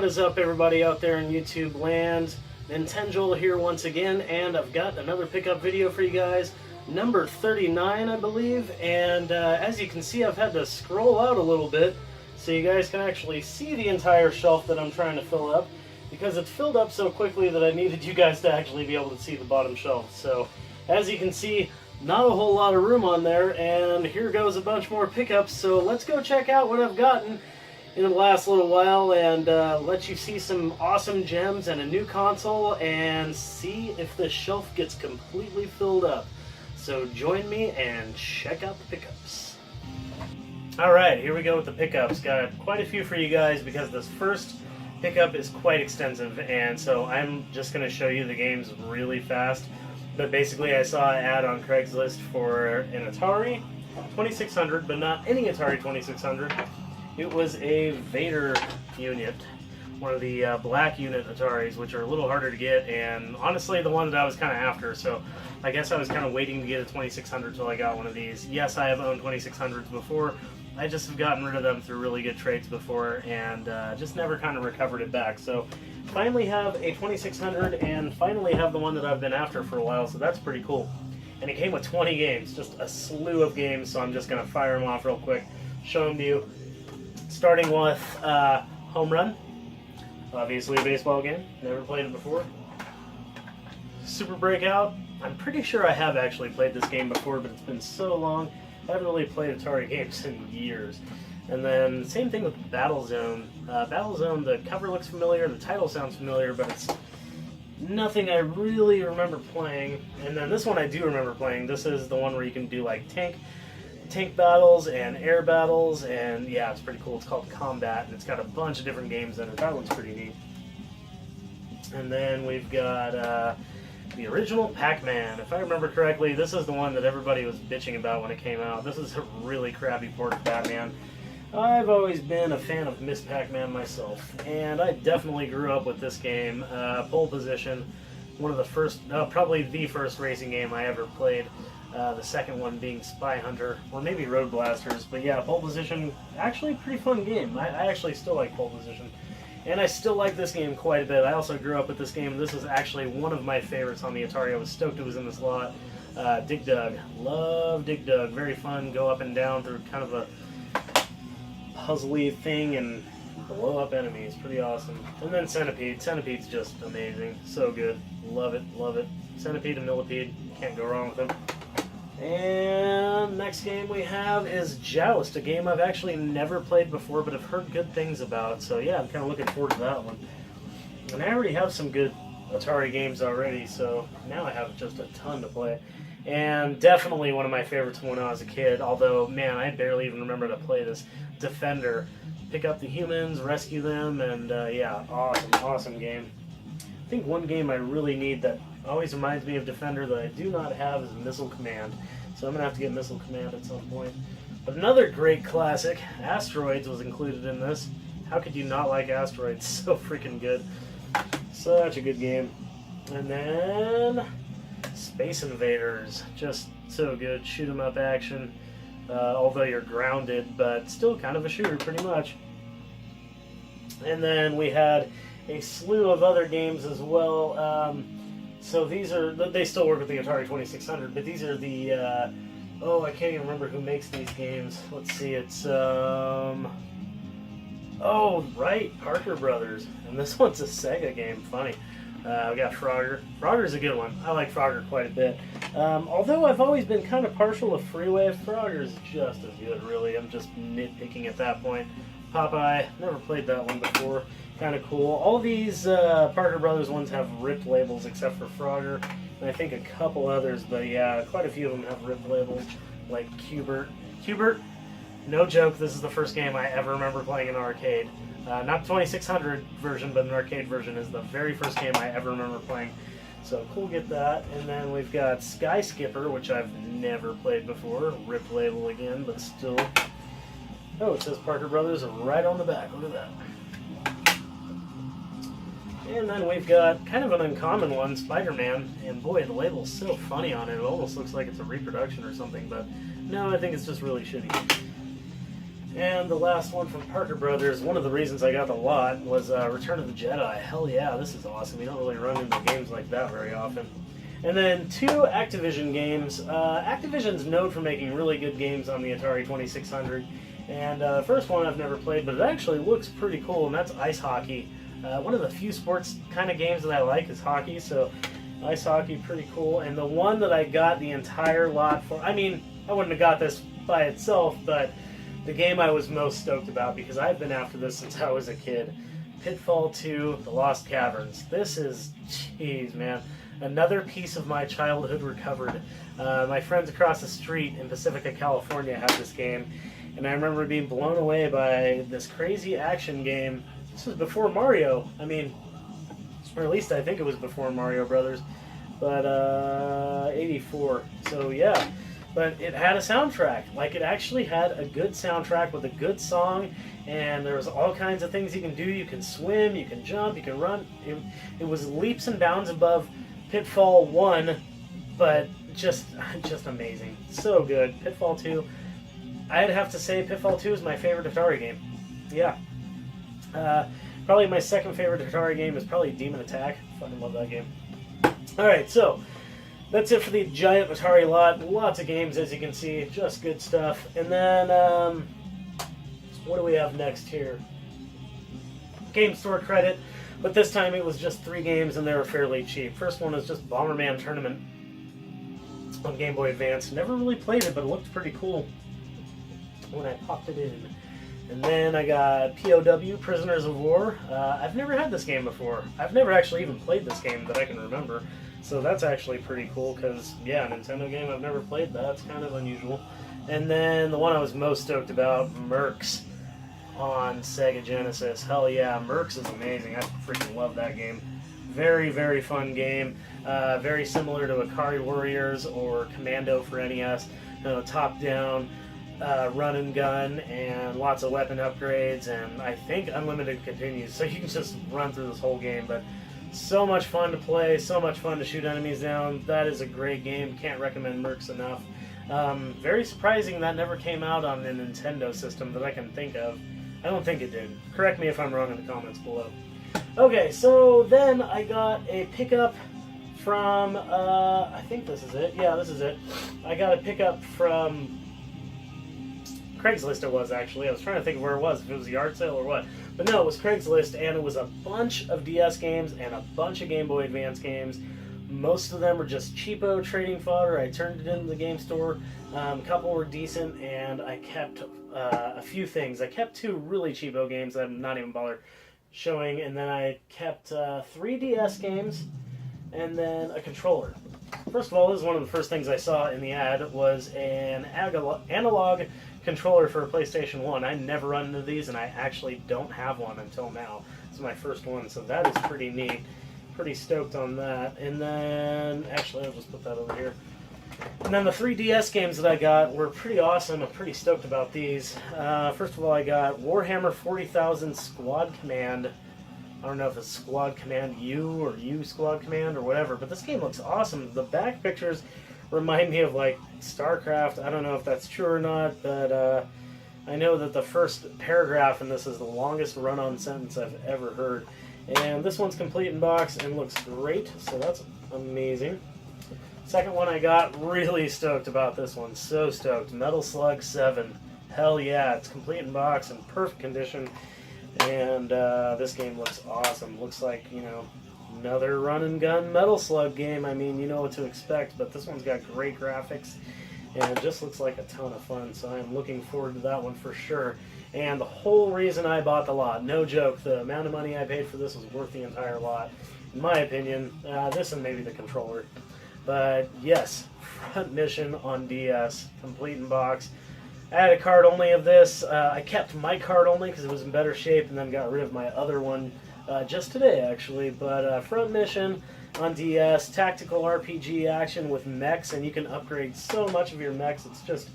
is up, everybody out there in YouTube land? Nintenjoel here once again, and I've got another pickup video for you guys. Number 39, I believe, and as you can see, I've had to scroll out a little bit so you guys can actually see the entire shelf that I'm trying to fill up, because it's filled up so quickly that I needed you guys to actually be able to see the bottom shelf. So, as you can see, not a whole lot of room on there, and here goes a bunch more pickups, so let's go check out what I've gotten in the last little while and let you see some awesome gems and a new console and see if this shelf gets completely filled up. So join me and check out the pickups. Alright, here we go with the pickups. Got quite a few for you guys because this first pickup is quite extensive, and so I'm just going to show you the games really fast. But basically I saw an ad on Craigslist for an Atari 2600, but not any Atari 2600. It was a Vader unit, one of the black unit Ataris, which are a little harder to get, and honestly the one that I was kind of after, so I guess I was kind of waiting to get a 2600 until I got one of these. Yes, I have owned 2600s before, I just have gotten rid of them through really good trades before, and just never kind of recovered it back. So finally have a 2600 and finally have the one that I've been after for a while, so that's pretty cool. And it came with 20 games, just a slew of games, so I'm just going to fire them off real quick, show them to you. Starting with Home Run, obviously a baseball game, never played it before. Super Breakout, I'm pretty sure I have actually played this game before, but it's been so long, I haven't really played Atari games in years. And then same thing with Battlezone. Battlezone, the cover looks familiar, the title sounds familiar, but it's nothing I really remember playing. And then this one I do remember playing. This is the one where you can do like tank battles and air battles, and yeah, it's pretty cool. It's called Combat, and it's got a bunch of different games in it. That one's pretty neat. And then we've got the original Pac-Man. If I remember correctly, this is the one that everybody was bitching about when it came out. This is a really crappy port of Batman. I've always been a fan of Miss Pac-Man myself, and I definitely grew up with this game. Pole Position, one of the first, probably the first racing game I ever played. The second one being Spy Hunter, or maybe Road Blasters. But yeah, Pole Position, actually a pretty fun game. I actually still like Pole Position. And I still like this game quite a bit. I also grew up with this game. This is actually one of my favorites on the Atari. I was stoked it was in this lot. Dig Dug. Love Dig Dug. Very fun. Go up and down through kind of a puzzly thing and blow up enemies. Pretty awesome. And then Centipede. Centipede's just amazing. So good. Love it. Love it. Centipede and Millipede. Can't go wrong with them. And next game we have is Joust, a game I've actually never played before but have heard good things about, so yeah, I'm kind of looking forward to that one. And I already have some good Atari games already, so now I have just a ton to play. And definitely one of my favorites from when I was a kid, although, man, I barely even remember to play this, Defender. Pick up the humans, rescue them, and yeah, awesome game. I think one game I really need that always reminds me of Defender that I do not have is Missile Command. So I'm going to have to get Missile Command at some point. But another great classic, Asteroids, was included in this. How could you not like Asteroids? So freaking good. Such a good game. And then Space Invaders. Just so good. Shoot 'em up action. Although you're grounded, but still kind of a shooter pretty much. And then we had a slew of other games as well. So these are, they still work with the Atari 2600, but these are the, oh, I can't even remember who makes these games. Let's see, it's, oh, right, Parker Brothers. And this one's a Sega game, funny. We got Frogger. Frogger's a good one. I like Frogger quite a bit. Although I've always been kind of partial to Freeway, Frogger's just as good, really. I'm just nitpicking at that point. Popeye, never played that one before. Kind of cool. All these Parker Brothers ones have ripped labels except for Frogger, and I think a couple others, but yeah, quite a few of them have ripped labels, like Cubert. Cubert, no joke, this is the first game I ever remember playing in an arcade. Not the 2600 version, but an arcade version is the very first game I ever remember playing. So cool, get that. And then we've got Sky Skipper, which I've never played before. Ripped label again, but still. Oh, it says Parker Brothers right on the back. Look at that. And then we've got kind of an uncommon one, Spider-Man, and boy, the label's so funny on it. It almost looks like it's a reproduction or something, but no, I think it's just really shitty. And the last one from Parker Brothers, one of the reasons I got the lot was Return of the Jedi. Hell yeah, this is awesome. You don't really run into games like that very often. And then 2 Activision games. Activision's known for making really good games on the Atari 2600. And the first one I've never played, but it actually looks pretty cool, and that's ice hockey. One of the few sports kind of games that I like is hockey, so ice hockey, pretty cool. And the one that I got the entire lot for, I mean, I wouldn't have got this by itself, but the game I was most stoked about, because I've been after this since I was a kid, Pitfall 2, The Lost Caverns. This is, jeez, man, another piece of my childhood recovered. My friends across the street in Pacifica, California had this game, and I remember being blown away by this crazy action game. This was before Mario. I mean, or at least I think it was before Mario Brothers, but 84. So yeah, but it had a soundtrack. Like, it actually had a good soundtrack with a good song, and there was all kinds of things you can do. You can swim, you can jump, you can run. It was leaps and bounds above Pitfall 1, but just amazing. So good. Pitfall 2. I'd have to say Pitfall 2 is my favorite Atari game. Yeah. Probably my second favorite Atari game is probably Demon Attack. Fucking love that game. Alright, so that's it for the giant Atari lot. Lots of games, as you can see. Just good stuff. And then, what do we have next here? Game Store credit. But this time it was just 3 games, and they were fairly cheap. First one is just Bomberman Tournament on Game Boy Advance. Never really played it, but it looked pretty cool when I popped it in. And then I got POW, Prisoners of War. I've never had this game before. I've never actually even played this game that I can remember. So that's actually pretty cool because, yeah, a Nintendo game I've never played. That's kind of unusual. And then the one I was most stoked about, Mercs on Sega Genesis. Hell yeah, Mercs is amazing. I freaking love that game. Very, very fun game. Very similar to Akari Warriors or Commando for NES. You know, top-down. Run and gun, and lots of weapon upgrades, and I think unlimited continues, so you can just run through this whole game. But so much fun to play, so much fun to shoot enemies down. That is a great game. Can't recommend Mercs enough. Very surprising that never came out on the Nintendo system that I can think of. I don't think it did. Correct me if I'm wrong in the comments below. Okay, so then I got a pickup from, I think this is it. Yeah, this is it. I got a pickup from Craigslist. It was actually. I was trying to think of where it was, if it was a yard sale or what. But no, it was Craigslist, and it was a bunch of DS games and a bunch of Game Boy Advance games. Most of them were just cheapo trading fodder. I turned it into the game store. A couple were decent, and I kept a few things. I kept 2 really cheapo games that I'm not even bothered showing, and then I kept 3 DS games and then a controller. First of all, this is one of the first things I saw in the ad was an analog controller for a PlayStation 1. I never run into these, and I actually don't have one until now. This is my first one, so that is pretty neat. Pretty stoked on that. And then, actually, I'll just put that over here. And then the 3 DS games that I got were pretty awesome. I'm pretty stoked about these. First of all, I got Warhammer 40,000 Squad Command. I don't know if it's Squad Command U or U Squad Command or whatever, but this game looks awesome. The back pictures remind me of, like, StarCraft. I don't know if that's true or not, but I know that the first paragraph in this is the longest run-on sentence I've ever heard. And this one's complete in box and looks great, so that's amazing. Second one I got, really stoked about this one. So stoked. Metal Slug 7. Hell yeah, it's complete in box in perfect condition. And this game looks awesome. Looks like, you know, another run and gun Metal Slug game. I mean, you know what to expect, but this one's got great graphics and it just looks like a ton of fun, so I'm looking forward to that one for sure. And the whole reason I bought the lot, no joke, the amount of money I paid for this was worth the entire lot, in my opinion. This and maybe the controller. But yes, Front Mission on DS, complete in box. I had a card only of this. I kept my card only because it was in better shape, and then got rid of my other one just today, actually. But Front Mission on DS, tactical RPG action with mechs, and you can upgrade so much of your mechs. It's just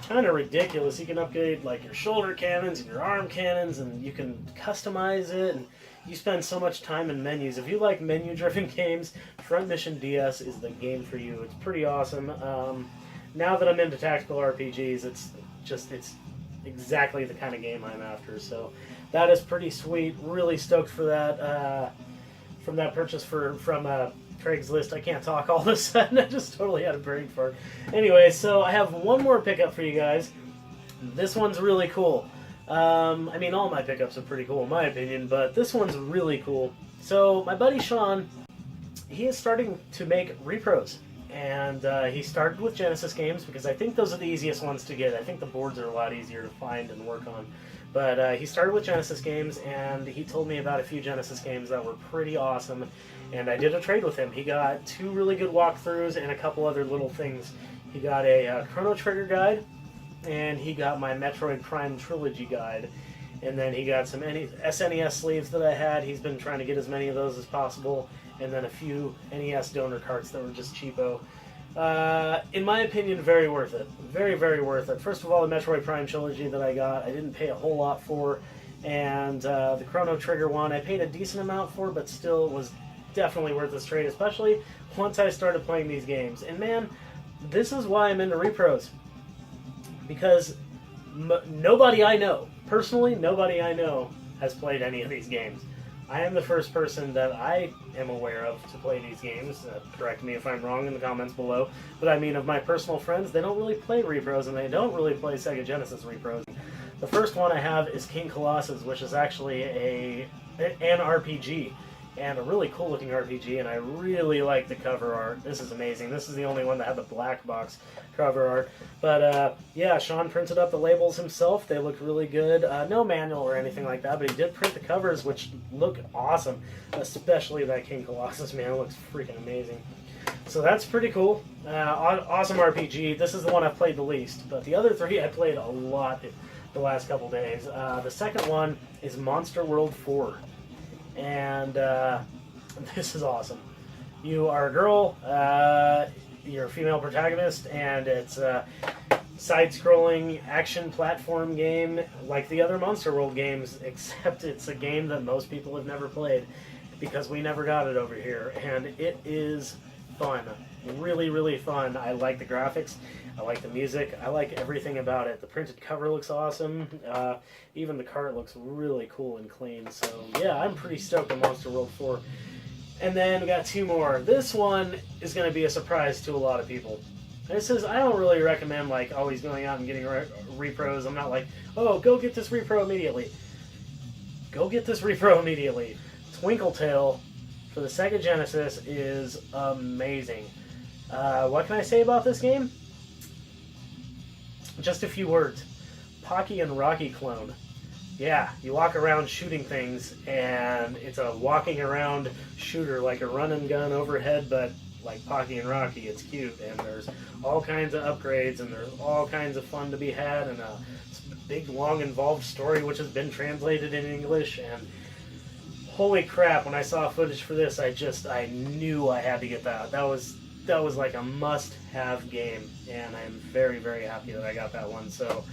kind of ridiculous. You can upgrade like your shoulder cannons and your arm cannons, and you can customize it, and you spend so much time in menus. If you like menu-driven games, Front Mission DS is the game for you. It's pretty awesome. Now that I'm into tactical RPGs, it's exactly the kind of game I'm after. So that is pretty sweet. Really stoked for that, from that purchase from Craigslist. I can't talk all of a sudden. I just totally had a brain fart. Anyway, so I have one more pickup for you guys. This one's really cool. I mean, all my pickups are pretty cool in my opinion, but this one's really cool. So my buddy Sean, he is starting to make repros. And he started with Genesis games because I think those are the easiest ones to get. I think the boards are a lot easier to find and work on. But he started with Genesis games, and he told me about a few Genesis games that were pretty awesome. And I did a trade with him. He got 2 really good walkthroughs and a couple other little things. He got a Chrono Trigger guide, and he got my Metroid Prime Trilogy guide. And then he got some SNES sleeves that I had. He's been trying to get as many of those as possible. And then a few NES donor carts that were just cheapo. In my opinion, very worth it. Very, very worth it. First of all, the Metroid Prime Trilogy that I got, I didn't pay a whole lot for. And the Chrono Trigger one, I paid a decent amount for, but still was definitely worth this trade, especially once I started playing these games. And man, this is why I'm into repros. Because nobody I know, personally, nobody I know has played any of these games. I am the first person that I am aware of to play these games. Correct me if I'm wrong in the comments below. But I mean, of my personal friends, they don't really play repros, and they don't really play Sega Genesis repros. The first one I have is King Colossus, which is actually an RPG. And a really cool looking RPG, and I really like the cover art. This is amazing. This is the only one that had the black box cover art. But yeah, Sean printed up the labels himself. They look really good. No manual or anything like that, but he did print the covers, which look awesome. Especially that King Colossus, man. It looks freaking amazing. So that's pretty cool. Awesome RPG. This is the one I've played the least, but the other 3 I played a lot the last couple days. The second one is Monster World 4. And this is awesome. You are a girl, you're a female protagonist, and it's a side-scrolling action platform game like the other Monster World games, except it's a game that most people have never played because we never got it over here, and it is fun. Really, really fun. I like the graphics. I like the music. I like everything about it. The printed cover looks awesome. Even the cart looks really cool and clean. So yeah, I'm pretty stoked on Monster World 4. And then we got 2 more. This one is going to be a surprise to a lot of people. This is, I don't really recommend like always going out and getting repros. I'm not like, oh, go get this repro immediately. Go get this repro immediately. Twinkle Tail for the Sega Genesis is amazing. What can I say about this game? Just a few words. Pocky and Rocky clone. Yeah, you walk around shooting things, and it's a walking around shooter, like a run and gun overhead, but like Pocky and Rocky. It's cute, and there's all kinds of upgrades, and there's all kinds of fun to be had, and a big, long, involved story which has been translated in English, and holy crap, when I saw footage for this, I knew I had to get that. That was like a must-have game, and I'm very, very happy that I got that one. So,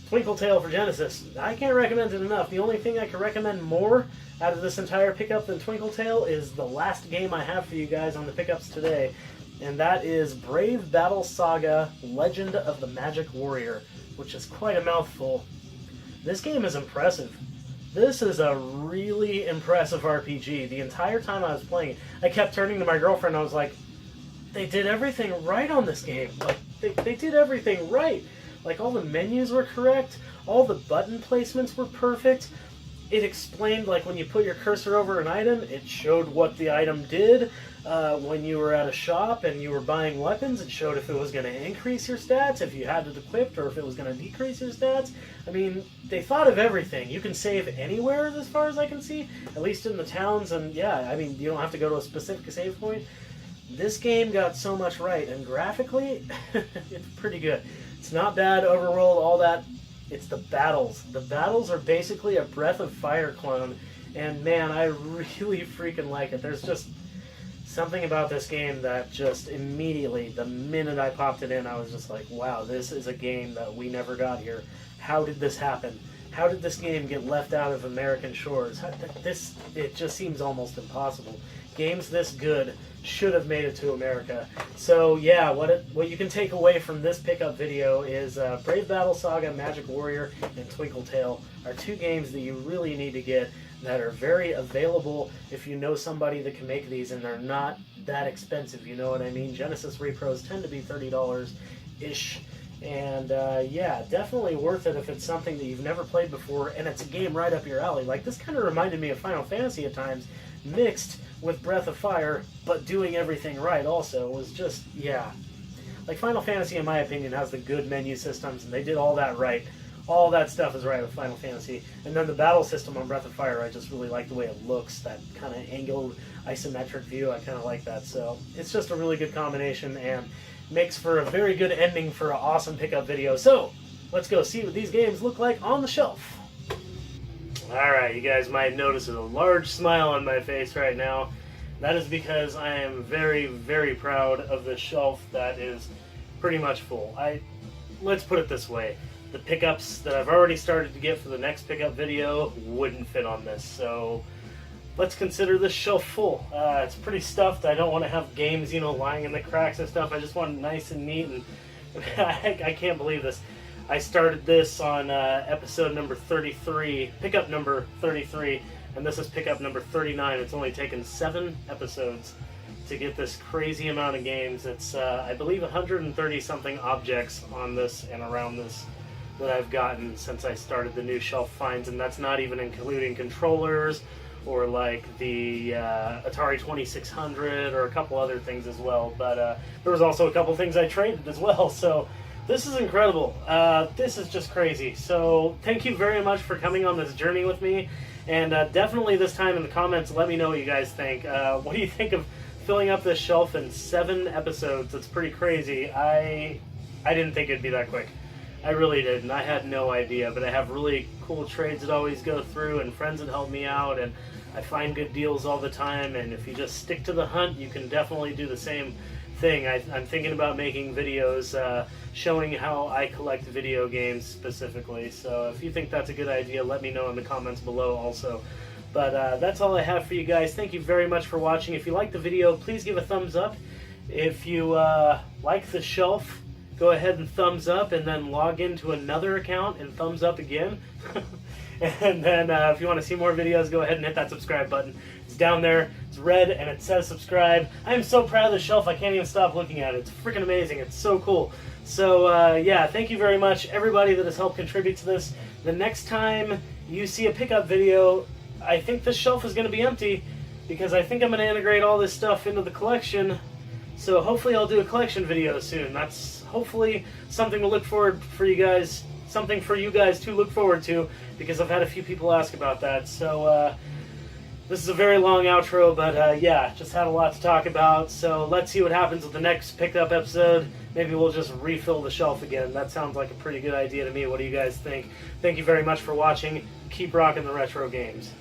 Twinkle Tail for Genesis. I can't recommend it enough. The only thing I can recommend more out of this entire pickup than Twinkle Tail is the last game I have for you guys on the pickups today, and that is Brave Battle Saga Legend of the Magic Warrior, which is quite a mouthful. This game is impressive. This is a really impressive RPG. The entire time I was playing it, I kept turning to my girlfriend and I was like, they did everything right on this game. Like, they did everything right. Like, all the menus were correct. All the button placements were perfect. It explained, like, when you put your cursor over an item, it showed what the item did. When you were at a shop and you were buying weapons, it showed if it was going to increase your stats, if you had it equipped, or if it was going to decrease your stats. I mean, they thought of everything. You can save anywhere, as far as I can see, at least in the towns, and yeah, I mean, you don't have to go to a specific save point. This game got so much right, and graphically, it's pretty good. It's not bad overworld, all that. It's the battles. The battles are basically a Breath of Fire clone, and man, I really freaking like it. There's just something about this game that just immediately, the minute I popped it in, I was just like, wow, this is a game that we never got here. How did this happen? How did this game get left out of American shores? It just seems almost impossible. games this good should have made it to America. So yeah, what you can take away from this pickup video is Brave Battle Saga, Magic Warrior, and Twinkle Tail are 2 games that you really need to get that are very available if you know somebody that can make these, and they're not that expensive, you know what I mean? Genesis repros tend to be $30-ish, and yeah, definitely worth it if it's something that you've never played before and it's a game right up your alley. Like, this kind of reminded me of Final Fantasy at times, mixed with Breath of Fire, but doing everything right also. It was just, yeah. Like, Final Fantasy, in my opinion, has the good menu systems, and they did all that right. All that stuff is right with Final Fantasy. And then the battle system on Breath of Fire, I just really like the way it looks, that kind of angled isometric view. I kind of like that. So it's just a really good combination and makes for a very good ending for an awesome pickup video. So let's go see what these games look like on the shelf. Alright, you guys might notice a large smile on my face right now. That is because I am very, very proud of this shelf that is pretty much full. Let's put it this way. The pickups that I've already started to get for the next pickup video wouldn't fit on this, so let's consider this shelf full. It's pretty stuffed. I don't want to have games, you know, lying in the cracks and stuff. I just want it nice and neat, and I can't believe this. I started this on episode number 33, pickup number 33, and this is pickup number 39. It's only taken 7 episodes to get this crazy amount of games. It's, I believe, 130-something objects on this and around this that I've gotten since I started the new shelf finds, and that's not even including controllers or like the Atari 2600 or a couple other things as well. But there was also a couple things I traded as well, so this is incredible. This is just crazy. So thank you very much for coming on this journey with me, and definitely this time in the comments let me know what you guys think. What do you think of filling up this shelf in 7 episodes? It's pretty crazy. I didn't think it'd be that quick. I really didn't. I had no idea, but I have really cool trades that always go through and friends that help me out, and I find good deals all the time, and if you just stick to the hunt, you can definitely do the same thing. I'm thinking about making videos showing how I collect video games specifically, so if you think that's a good idea, let me know in the comments below also. But that's all I have for you guys. Thank you very much for watching. If you liked the video, please give a thumbs up. If you like the shelf, go ahead and thumbs up, and then log into another account and thumbs up again. And then if you want to see more videos, go ahead and hit that subscribe button. It's down there, it's red, and it says subscribe. I am so proud of the shelf, I can't even stop looking at it. It's freaking amazing. It's so cool. So yeah, thank you very much, everybody that has helped contribute to this. The next time you see a pickup video, I think this shelf is going to be empty, because I think I'm going to integrate all this stuff into the collection. So hopefully I'll do a collection video soon. That's hopefully something to look forward for you guys, something for you guys to look forward to, because I've had a few people ask about that. So this is a very long outro, but yeah, just had a lot to talk about. So let's see what happens with the next pickup episode. Maybe we'll just refill the shelf again. That sounds like a pretty good idea to me. What do you guys think? Thank you very much for watching. Keep rocking the retro games.